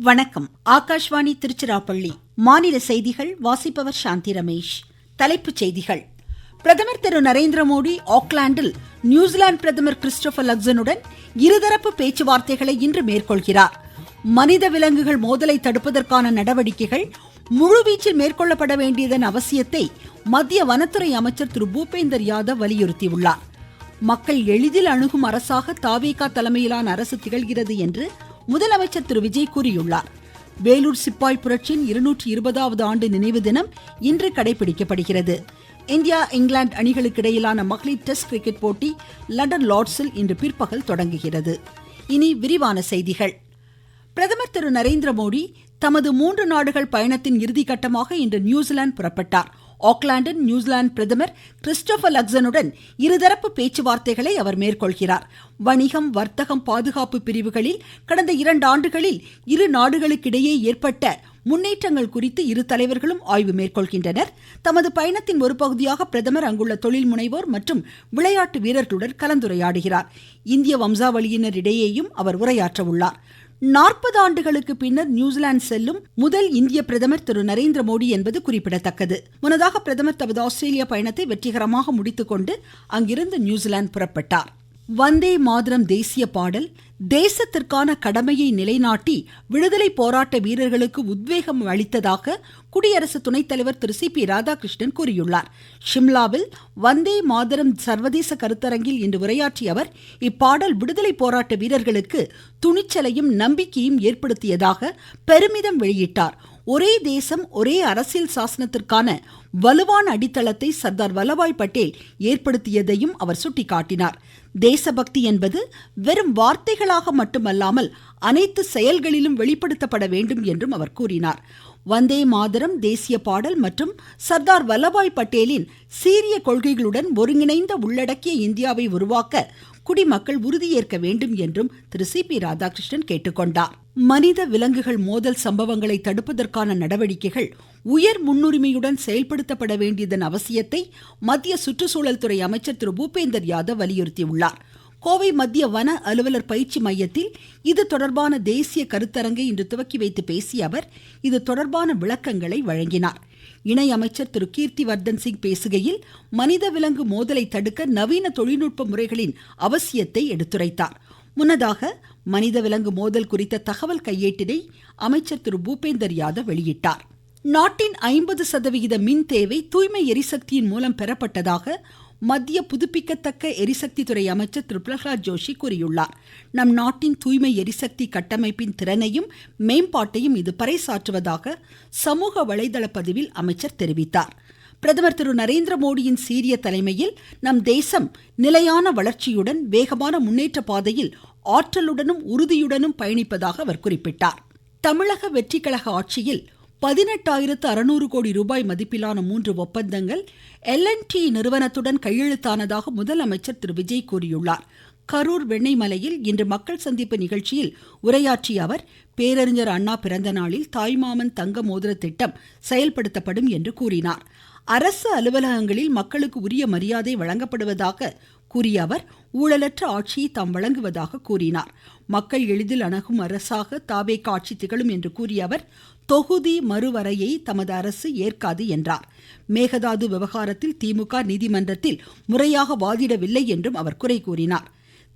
வணக்கம். ஆகாஷ்வாணி திருச்சிராப்பள்ளி. மாநில செய்திகள் வாசிப்பவர் சாந்தி ரமேஷ். தலைப்புச் செய்திகள். பிரதமர் திரு நரேந்திர மோடி ஆக்லாந்தில் நியூசிலாந்து பிரதமர் கிறிஸ்டோபர் லக்சனுடன் இருதரப்பு பேச்சுவார்த்தைகளை இன்று மேற்கொள்கிறார். மனித விலங்குகள் மோதலை தடுப்பதற்கான நடவடிக்கைகள் முழுவீச்சில் மேற்கொள்ளப்பட வேண்டியதன் அவசியத்தை மத்திய வனத்துறை அமைச்சர் திரு பூபேந்தர் யாதவ் வலியுறுத்தியுள்ளார். மக்கள் எளிதில் அணுகும் அரசாக தாவேகா தலைமையிலான அரசு திகழ்கிறது என்று முதலமைச்சர் திரு விஜய் கூறியுள்ளார். வேலூர் சிப்பாய் புரட்சியின் 220வது ஆண்டு நினைவு தினம் இன்று கடைபிடிக்கப்படுகிறது. இந்தியா இங்கிலாந்து அணிகளுக்கு இடையிலான மகளிர் டெஸ்ட் கிரிக்கெட் போட்டி லண்டன் லார்ட்ஸில் இன்று பிற்பகல் தொடங்குகிறது. இனி விரிவான செய்திகள். பிரதமர் திரு நரேந்திர மோடி தமது 3 நாடுகள் பயணத்தின் இறுதிக்கட்டமாக இன்று நியூசிலாந்து புறப்பட்டார். ஆக்லாந்தில் நியூசிலாந்து பிரதமர் கிறிஸ்டோபர் லக்சனுடன் இருதரப்பு பேச்சுவார்த்தைகளை அவர் மேற்கொள்கிறார். வணிகம், வர்த்தகம், பாதுகாப்பு பிரிவுகளில் கடந்த 2 ஆண்டுகளில் இரு நாடுகளுக்கிடையே ஏற்பட்ட முன்னேற்றங்கள் குறித்து இரு தலைவர்களும் ஆய்வு மேற்கொள்கின்றனர். தமது பயணத்தின் ஒரு பகுதியாக பிரதமர் அங்குள்ள தொழில் முனைவோர் மற்றும் விளையாட்டு வீரர்களுடன் கலந்துரையாடுகிறார். இந்திய வம்சாவளியினர் இடையேயும் அவர் உரையாற்ற உள்ளார். 40 ஆண்டுகளுக்கு பின்னர் நியூசிலாந்து செல்லும் முதல் இந்திய பிரதமர் திரு நரேந்திர மோடி என்பது குறிப்பிடத்தக்கது. முன்னதாக பிரதமர் தமது ஆஸ்திரேலிய பயணத்தை வெற்றிகரமாக முடித்துக்கொண்டு அங்கிருந்து நியூசிலாந்து புறப்பட்டார். வந்தே மாதரம் தேசிய பாடல் தேசத்திற்கான கடமையை நிலைநாட்டி விடுதலை போராட்ட வீரர்களுக்கு உத்வேகம் அளித்ததாக குடியரசு துணைத் தலைவர் திரு சி.பி. ராதாகிருஷ்ணன் கூறியுள்ளார். ஷிம்லாவில் வந்தே மாதரம் சர்வதேச கருத்தரங்கில் இன்று உரையாற்றிய அவர் இப்பாடல் விடுதலை போராட்ட வீரர்களுக்கு துணிச்சலையும் நம்பிக்கையும் ஏற்படுத்தியதாக பெருமிதம் வெளியிட்டார். ஒரே தேசம் ஒரே அரசியல் சாசனத்திற்கான வலுவான அடித்தளத்தை சர்தார் வல்லபாய் பட்டேல் ஏற்படுத்தியதையும் அவர் சுட்டிக்காட்டினார். தேசபக்தி என்பது வெறும் வார்த்தைகளாக மட்டுமல்லாமல் அனைத்து செயல்களிலும் வெளிப்படுத்தப்பட வேண்டும் என்றும் அவர் கூறினார். வந்தே மாதரம் தேசிய பாடல் மற்றும் சர்தார் வல்லபாய் பட்டேலின் சீரிய கொள்கைகளுடன் ஒருங்கிணைந்த உள்ளடக்கிய இந்தியாவை உருவாக்க குடிமக்கள் உறுதியேற்க வேண்டும் என்றும் திரு சி.பி. ராதாகிருஷ்ணன் கேட்டுக்கொண்டார். மனித விலங்குகள் மோதல் சம்பவங்களை தடுப்பதற்கான நடவடிக்கைகள் உயர் முன்னுரிமையுடன் செயல்படுத்தப்பட வேண்டியதன் அவசியத்தை மத்திய சுற்றுச்சூழல் துறை அமைச்சர் திரு பூபேந்தர் யாதவ் வலியுறுத்தியுள்ளார். கோவை மத்திய வன அலுவலர் பயிற்சி மையத்தில் இது தொடர்பான தேசிய கருத்தரங்கை இன்று துவக்கி வைத்து பேசிய அவர் இது தொடர்பான விளக்கங்களை வழங்கினார். இணை அமைச்சர் திரு கீர்த்திவர்தன் சிங் பேசுகையில் மனித விலங்கு மோதலை தடுக்க நவீன தொழில்நுட்ப முறைகளின் அவசியத்தை எடுத்துரைத்தார். முன்னதாக மனித விலங்கு மோதல் குறித்த தகவல் கையேட்டினை அமைச்சர் திரு பூபேந்தர் யாதவ் வெளியிட்டார். நாட்டின் 50% மின் தேவை தூய்மை எரிசக்தியின் மூலம் பெறப்பட்டதாக மத்திய புதுப்பிக்கத்தக்க எரிசக்தி துறை அமைச்சர் திரு பிரகலாத் ஜோஷி கூறியுள்ளார். நம் நாட்டின் தூய்மை எரிசக்தி கட்டமைப்பின் திறனையும் மேம்பாட்டையும் இது பறைசாற்றுவதாக சமூக வலைதள பதிவில் அமைச்சர் தெரிவித்தார். பிரதமர் திரு நரேந்திர மோடியின் சீரிய தலைமையில் நம் தேசம் நிலையான வளர்ச்சியுடன் வேகமான முன்னேற்ற பாதையில் ஆற்றலுடனும் உறுதியுடனும் பயணிப்பதாக அவர் குறிப்பிட்டார். தமிழக வெற்றிக்கழக ஆட்சியில் 18,600 கோடி ரூபாய் மதிப்பிலான 3 ஒப்பந்தங்கள் L&T நிறுவனத்துடன் கையெழுத்தானதாக முதலமைச்சர் திரு விஜய் கூறியுள்ளார். கரூர் வெண்ணெய்மலையில் இன்று மக்கள் சந்திப்பு நிகழ்ச்சியில் உரையாற்றிய அவர் பேரறிஞர் அண்ணா பிறந்த நாளில் தாய்மாமன் தங்க மோதிர திட்டம் செயல்படுத்தப்படும் என்று கூறினார். அரசு அலுவலகங்களில் மக்களுக்கு உரிய மரியாதை வழங்கப்படுவதாக கூறிய அவர் ஊழலற்ற ஆட்சியை தாம் வழங்குவதாக கூறினார். மக்கள் எளிதில் அணுகும் அரசாக தாவேகா ஆட்சி திகழும் என்று கூறிய அவர் தொகுதி மறுவரையை தமது அரசு ஏற்காது என்றார். மேகதாது விவகாரத்தில் திமுக நீதிமன்றத்தில் முறையாக வாதிடவில்லை என்றும் அவர் குறை கூறினார்.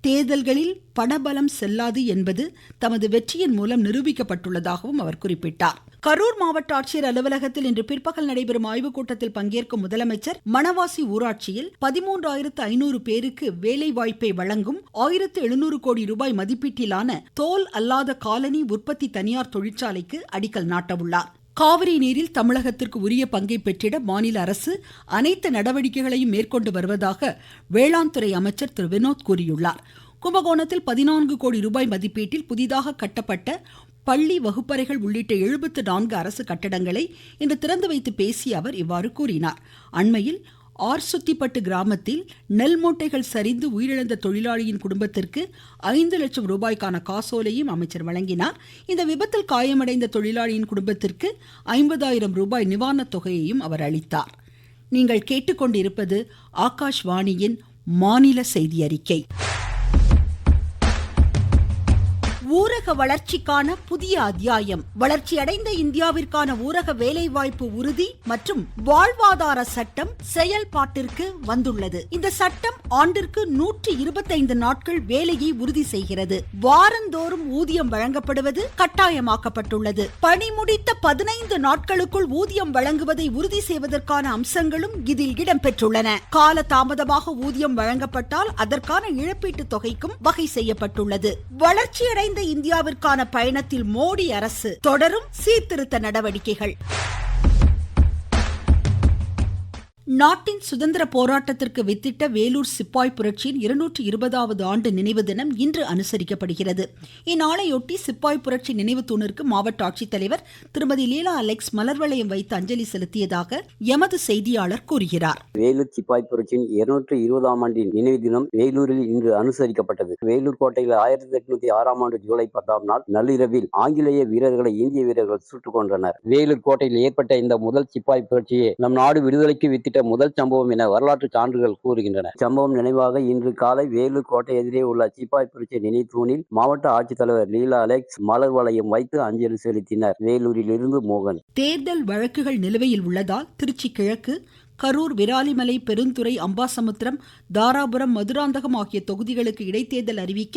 தேர்தல்களில் பணபலம் செல்லாது என்பது தமது வெற்றியின் மூலம் நிரூபிக்கப்பட்டுள்ளதாகவும் அவர் குறிப்பிட்டார். கரூர் மாவட்ட ஆட்சியர் அலுவலகத்தில் இன்று பிற்பகல் நடைபெறும் ஆய்வுக் கூட்டத்தில் பங்கேற்கும் முதலமைச்சர் மணவாசி ஊராட்சியில் 13,500 பேருக்கு வேலைவாய்ப்பை வழங்கும் 1,700 கோடி ரூபாய் மதிப்பீட்டிலான தோல் அல்லாத காலனி உற்பத்தி தனியார் தொழிற்சாலைக்கு அடிக்கல் நாட்டவுள்ளார். காவிரி நீரில் தமிழகத்திற்கு உரிய பங்கை பெற்றிட மாநில அரசு அனைத்து நடவடிக்கைகளையும் மேற்கொண்டு வருவதாக வேளாண் துறை அமைச்சர் திரு வினோத் கூறியுள்ளார். கும்பகோணத்தில் 14 கோடி ரூபாய் மதிப்பீட்டில் புதிதாக கட்டப்பட்ட பள்ளி வகுப்பறைகள் உள்ளிட்ட 74 அரசு கட்டடங்களை இன்று திறந்து வைத்து பேசிய அவர் இவ்வாறு கூறினார். அண்மையில் ஆர்சுத்திப்பட்டு கிராமத்தில் நெல் மூட்டைகள் சரிந்து உயிரிழந்த தொழிலாளியின் குடும்பத்திற்கு 5 லட்சம் ரூபாய்க்கான காசோலையும் அமைச்சர் வழங்கினார். இந்த விபத்தில் காயமடைந்த தொழிலாளியின் குடும்பத்திற்கு 50,000 ரூபாய் நிவாரணத் தொகையையும் அவர் அளித்தார். நீங்கள் கேட்டுக்கொண்டிருப்பது ஆகாஷ்வாணியின் மாநில செய்தி அறிக்கை. ஊரக வளர்ச்சிக்கான புதிய அத்தியாயம். வளர்ச்சியடைந்த இந்தியாவிற்கான ஊரக வேலைவாய்ப்பு உறுதி மற்றும் வாழ்வாதார சட்டம் செயல்பாட்டிற்கு வந்துள்ளது. இந்த சட்டம் ஆண்டிற்கு 125 நாட்கள் வேலையை உறுதி செய்கிறது. வாரந்தோறும் ஊதியம் வழங்கப்படுவது கட்டாயமாக்கப்பட்டுள்ளது. பணி முடித்த 15 நாட்களுக்குள் ஊதியம் வழங்குவதை உறுதி செய்வதற்கான அம்சங்களும் இதில் இடம்பெற்றுள்ளன. கால தாமதமாக ஊதியம் வழங்கப்பட்டால் அதற்கான இழப்பீட்டு தொகைக்கும் வகை செய்யப்பட்டுள்ளது. வளர்ச்சியடைந்த இந்தியாவிற்கான பயணத்தில் மோடி அரசு தொடரும் சீர்திருத்த நடவடிக்கைகள். நாட்டின் சுதந்திர போராட்டத்திற்கு வித்திட்ட வேலூர் சிப்பாய் புரட்சியின் 220வது ஆண்டு நினைவு தினம் இன்று அனுசரிக்கப்படுகிறது. இந்நாளையொட்டி சிப்பாய் புரட்சி நினைவு தூணிற்கு மாவட்ட ஆட்சித்தலைவர் திருமதி லீலா அலெக்ஸ் மலர் வளையம் வைத்து அஞ்சலி செலுத்தியதாக எமது செய்தியாளர் கூறுகிறார். வேலூர் சிப்பாய் புரட்சியின் 220ஆம் ஆண்டின் நினைவு தினம் வேலூரில் இன்று அனுசரிக்கப்பட்டது. வேலூர் கோட்டையில் 1806ஆம் ஆண்டு ஜூலை 10ஆம் நாள் நள்ளிரவில் ஆங்கிலேய வீரர்களை இந்திய வீரர்கள் சுட்டுக் கொன்றனர். வேலூர் கோட்டையில் ஏற்பட்ட இந்த முதல் சிப்பாய் புரட்சியே நம் நாடு விடுதலைக்கு வித்திட்ட முதல் சம்பவம் என வரலாற்று சான்றுகள் கூறுகின்றன. சம்பவம் நினைவாக இன்று காலை வேலூர் கோட்டை எதிரே உள்ள சிப்பாய் புரட்சி நினைவு தூணில் மாவட்ட ஆட்சித்தலைவர் லீலா அலெக்ஸ் மலர் வளையம் வைத்து அஞ்சலி செலுத்தினர். வேலூரில் இருந்து மோகன். தேர்தல் வழக்குகள் நிலுவையில் உள்ளதால் திருச்சி கிழக்கு, கரூர், விராலிமலை, பெருந்துறை, அம்பாசமுத்திரம், தாராபுரம், மதுராந்தகம் ஆகிய தொகுதிகளுக்கு இடைத்தேர்தல் அறிவிக்க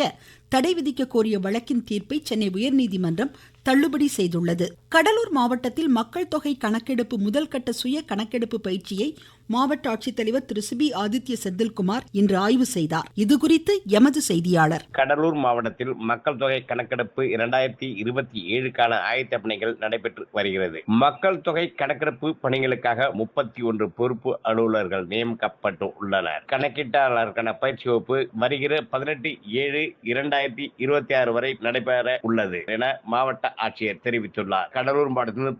தடை விதிக்க கோரிய வழக்கின் தீர்ப்பை சென்னை உயர்நீதிமன்றம் தள்ளுபடி செய்துள்ளது. கடலூர் மாவட்டத்தில் மக்கள் தொகை கணக்கெடுப்பு முதல்கட்ட சுய கணக்கெடுப்பு பயிற்சியை மாவட்ட ஆட்சித்தலைவர் திரு சிபி ஆதித்ய செந்தில்குமார் இன்று ஆய்வு செய்தார். இதுகுறித்து எமது செய்தியாளர். கடலூர் மாவட்டத்தில் மக்கள் தொகை கணக்கெடுப்பு 2027க்கான ஆயத்த பணிகள் நடைபெற்று வருகிறது. மக்கள் தொகை கணக்கெடுப்பு பணிகளுக்காக 31 பொறுப்பு அலுவலர்கள் நியமிக்கப்பட்டு உள்ளனர். கணக்கீட்டாளருக்கான பயிற்சி வகுப்பு வருகிற 18/7/2026 வரை நடைபெற உள்ளது என மாவட்ட ஆட்சியர் தெரிவித்துள்ளார். கடலூர் மாவட்டத்தில்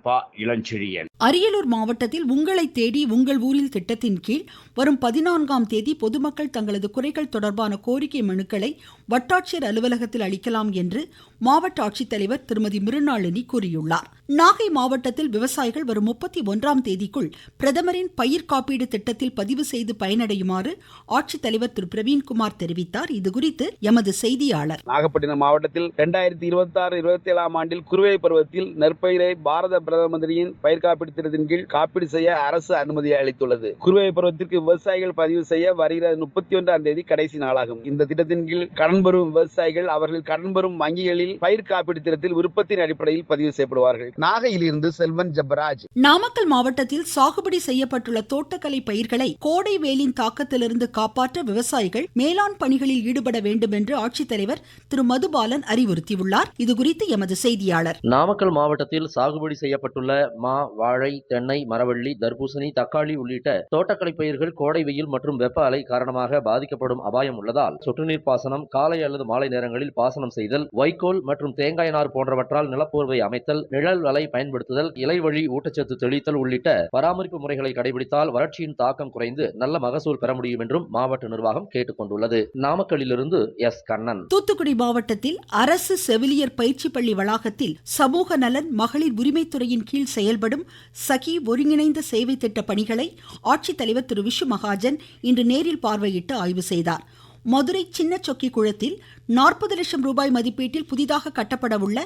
இளஞ்செழியன். அரியலூர் மாவட்டத்தில் உங்களை தேடி உங்கள் ஊரில் திட்டத்தின் கீழ் வரும் 14ஆம் தேதி பொதுமக்கள் தங்களது குறைகள் தொடர்பான கோரிக்கை மனுக்களை வட்டாட்சியர் அலுவலகத்தில் அளிக்கலாம் என்று மாவட்ட ஆட்சித்தலைவர் திருமதி மிருணாளினி கூறியுள்ளார். நாகை மாவட்டத்தில் விவசாயிகள் வரும் 31ஆம் தேதிக்குள் பிரதமரின் பயிர் காப்பீடு திட்டத்தில் பதிவு செய்து பயனடையுமாறு ஆட்சித்தலைவர் திரு பிரவீன்குமார் தெரிவித்தார். இதுகுறித்து எமது செய்தியாளர். நாகப்பட்டினம் மாவட்டத்தில் 2026-27ஆம் ஆண்டில் குறுவை பருவத்தில் நெற்பயிரை பாரத பிரதமரின் பயிர் காப்பீடு திட்டத்தின் கீழ் காப்பீடு செய்ய அரசு அனுமதி அளித்துள்ளது. குறுவை பருவத்திற்கு விவசாயிகள் பதிவு செய்ய வருகிற 31ஆம் தேதி கடைசி நாளாகும். இந்த திட்டத்தின் கீழ் கடன் பெறும் விவசாயிகள் அவர்கள் கடன் பெறும் வங்கிகளில் பயிர் காப்பீடு திட்டத்தில் விருப்பத்தின் அடிப்படையில் பதிவு செய்யப்படுவார்கள். நாகையில் இருந்து செல்வன் ஜெபராஜ். நாமக்கல் மாவட்டத்தில் சாகுபடி செய்யப்பட்டுள்ள தோட்டக்கலை பயிர்களை கோடை வெயிலின் தாக்கத்திலிருந்து காப்பாற்ற விவசாயிகள் மேலாண் பணிகளில் ஈடுபட வேண்டும் என்று ஆட்சித்தலைவர் திரு மதுபாலன் அறிவுறுத்தியுள்ளார். இதுகுறித்து எமது செய்தியாளர். நாமக்கல் மாவட்டத்தில் சாகுபடி செய்யப்பட்டுள்ள மா, வாழை, தென்னை, மரவள்ளி, தர்பூசணி, தக்காளி உள்ளிட்ட தோட்டக்கலை பயிர்கள் கோடை வெயில் மற்றும் வெப்ப அலை காரணமாக பாதிக்கப்படும் அபாயம் உள்ளதால் சொட்டு நீர் பாசனம், காலை அல்லது மாலை நேரங்களில் பாசனம் செய்தல், வைக்கோல் மற்றும் தேங்காய் நார் போன்றவற்றால் நிலப்போர்வை அமைத்தல், நிழல் வலை பயன்படுத்துதல், இலை வழி ஊட்டச்சத்து தெளித்தல் உள்ளிட்ட பராமரிப்பு முறைகளை கடைபிடித்தால் வறட்சியின் தாக்கம் குறைந்து நல்ல மகசூல் பெற முடியும் என்றும் மாவட்ட நிர்வாகம் கேட்டுக் கொண்டுள்ளது. நாமக்கல்லிலிருந்து எஸ். கண்ணன். தூத்துக்குடி மாவட்டத்தில் அரசு செவிலியர் பயிற்சி பள்ளி வளாகத்தில் சமூக நலன், மகளிர் உரிமைத்துறையின் கீழ் செயல்படும் சகி ஒருங்கிணைந்த சேவை திட்ட பணிகளை ஆட்சித்தலைவர் திரு விஷு மகாஜன் இன்று நேரில் பார்வையிட்டு ஆய்வு செய்தார். மதுரை சின்ன சொக்கி குளத்தில் 40 லட்சம் ரூபாய் மதிப்பீட்டில் புதிதாக கட்டப்பட உள்ள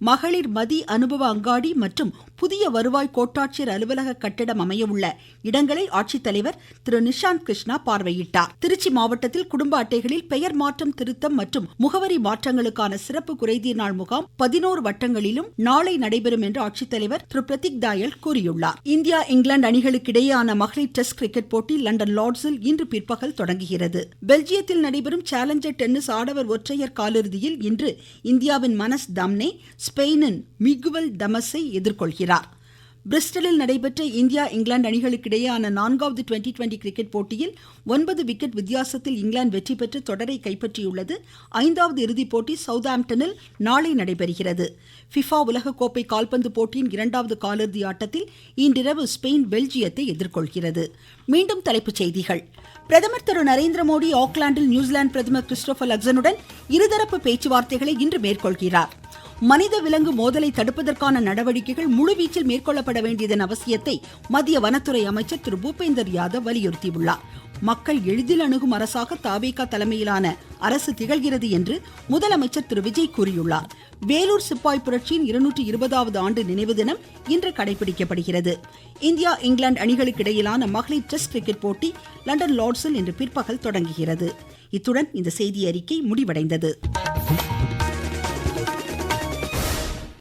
மகளிர் மதி அனுபவ அங்காடி மற்றும் புதிய வருவாய் கோட்டாட்சியர் அலுவலக கட்டிடம் அமைய உள்ள இடங்களை ஆட்சித்தலைவர் திரு நிஷாந்த் கிருஷ்ணா பார்வையிட்டார். திருச்சி மாவட்டத்தில் குடும்ப அட்டைகளில் பெயர் மாற்றம், திருத்தம் மற்றும் முகவரி மாற்றங்களுக்கான சிறப்பு குறைதீர் நாள் முகாம் 11 வட்டங்களிலும் நாளை நடைபெறும் என்று ஆட்சித்தலைவர் திரு பிரதீக் தாயல் கூறியுள்ளார். இந்தியா இங்கிலாந்து அணிகளுக்கு இடையேயான மகளிர் டெஸ்ட் கிரிக்கெட் போட்டி லண்டன் லார்ட்ஸில் இன்று பிற்பகல் தொடங்குகிறது. பெல்ஜியத்தில் நடைபெறும் சேலஞ்சர் டென்னிஸ் ஆடவர் ஒற்றையர் காலிறுதியில் இன்று இந்தியாவின் மனஸ் தம்னே ஸ்பெயினின் மிகுவல் டமஸை எதிர்கொள்கிறார். பிரிஸ்டலில் நடைபெற்ற இந்தியா இங்கிலாந்து அணிகளுக்கு இடையேயான 4வது டுவெண்டி கிரிக்கெட் போட்டியில் 9 விக்கெட் வித்தியாசத்தில் இங்கிலாந்து வெற்றி பெற்று தொடரை கைப்பற்றியுள்ளது. 5வது இறுதிப் போட்டி சவுத்ஆம்டனில் நாளை நடைபெறுகிறது. ஃபிஃபா உலகக்கோப்பை கால்பந்து போட்டியின் 2வது காலிறுதி ஆட்டத்தில் இன்றிரவு ஸ்பெயின் பெல்ஜியத்தை எதிர்கொள்கிறது. மீண்டும் தலைப்புச் செய்திகள். பிரதமர் திரு நரேந்திர மோடி ஆக்லாந்தில் நியூசிலாந்து பிரதமர் கிறிஸ்டோபர் லக்சனுடன் இருதரப்பு பேச்சுவார்த்தைகளை இன்று மேற்கொள்கிறார். மனித விலங்கு மோதலை தடுப்பதற்கான நடவடிக்கைகள் முழுவீச்சில் மேற்கொள்ளப்பட வேண்டியதன் அவசியத்தை மத்திய வனத்துறை அமைச்சர் திரு பூபேந்தர் யாதவ் வலியுறுத்தியுள்ளார். மக்கள் எளிதில் அணுகும் அரசாக தாவேகா தலைமையிலான அரசு திகழ்கிறது என்று முதலமைச்சர் திரு விஜய் கூறியுள்ளார். வேலூர் சிப்பாய் புரட்சியின் 220வது ஆண்டு நினைவு தினம் இன்று கடைபிடிக்கப்படுகிறது. இந்தியா இங்கிலாந்து அணிகளுக்கு இடையிலான மகளிர் டெஸ்ட் கிரிக்கெட் போட்டி லண்டன் லார்ட்ஸில் இன்று பிற்பகல் தொடங்குகிறது. இத்துடன் இந்த செய்தி அறிக்கை முடிவடைந்தது.